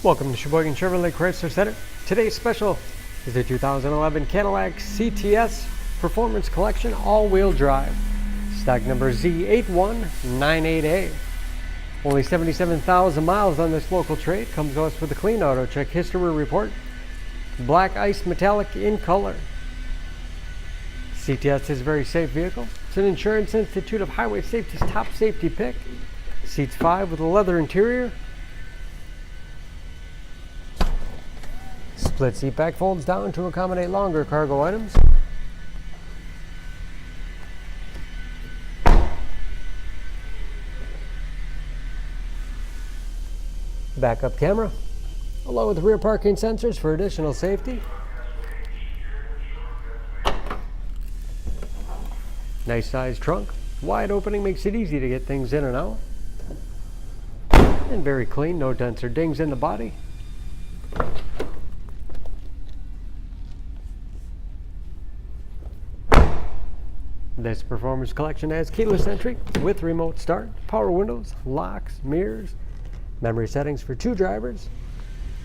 Welcome to Sheboygan Chevrolet Chrysler Center. Today's special is the 2011 Cadillac CTS Performance Collection all-wheel drive. Stock number Z8198A. Only 77,000 miles on this local trade. Comes to us with a clean auto check history report. Black ice metallic in color. CTS is a very safe vehicle. It's an Insurance Institute of Highway Safety's top safety pick. Seats 5 with a leather interior. Split seat back folds down to accommodate longer cargo items. Backup camera, along with rear parking sensors for additional safety. Nice sized trunk. Wide opening makes it easy to get things in and out. And very clean, no dents or dings in the body. This performance collection has keyless entry with remote start, power windows, locks, mirrors, memory settings for 2 drivers,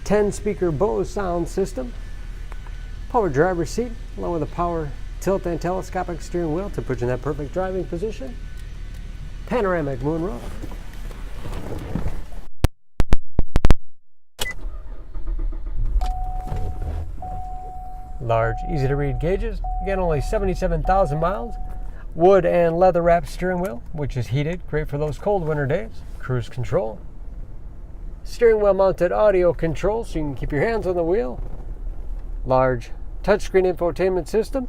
10-speaker Bose sound system, power driver's seat, along with a power tilt and telescopic steering wheel to put you in that perfect driving position, panoramic moonroof, large, easy-to-read gauges, again only 77,000 miles, wood and leather wrapped steering wheel, which is heated, great for those cold winter days, cruise control, steering wheel mounted audio control so you can keep your hands on the wheel, large touchscreen infotainment system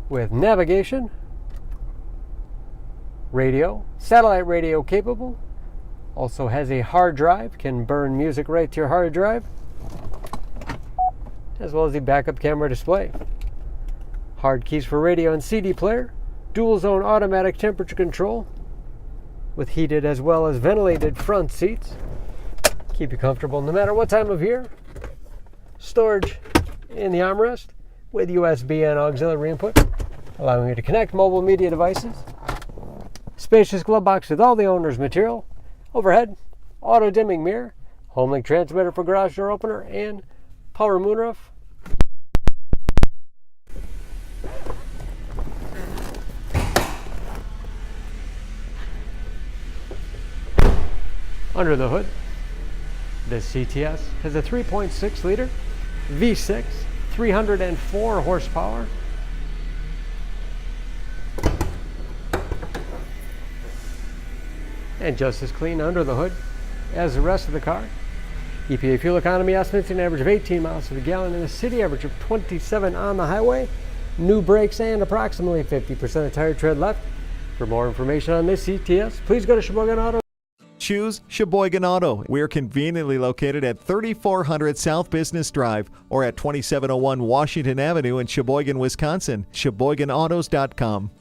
with navigation, radio, satellite radio capable, also has a hard drive, can burn music right to your hard drive, as well as the backup camera display. Hard keys for radio and CD player, dual zone automatic temperature control with heated as well as ventilated front seats. Keep you comfortable no matter what time of year. Storage in the armrest with USB and auxiliary input, allowing you to connect mobile media devices. Spacious glove box with all the owner's material. Overhead, auto dimming mirror, home link transmitter for garage door opener, and power moonroof. Under the hood, this CTS has a 3.6 liter V6, 304 horsepower. And just as clean under the hood as the rest of the car. EPA fuel economy estimates an average of 18 miles to the gallon in the city, average of 27 on the highway. New brakes and approximately 50% of tire tread left. For more information on this CTS, please go to Sheboygan Auto. Choose Sheboygan Auto. We're conveniently located at 3400 South Business Drive or at 2701 Washington Avenue in Sheboygan, Wisconsin. SheboyganAutos.com.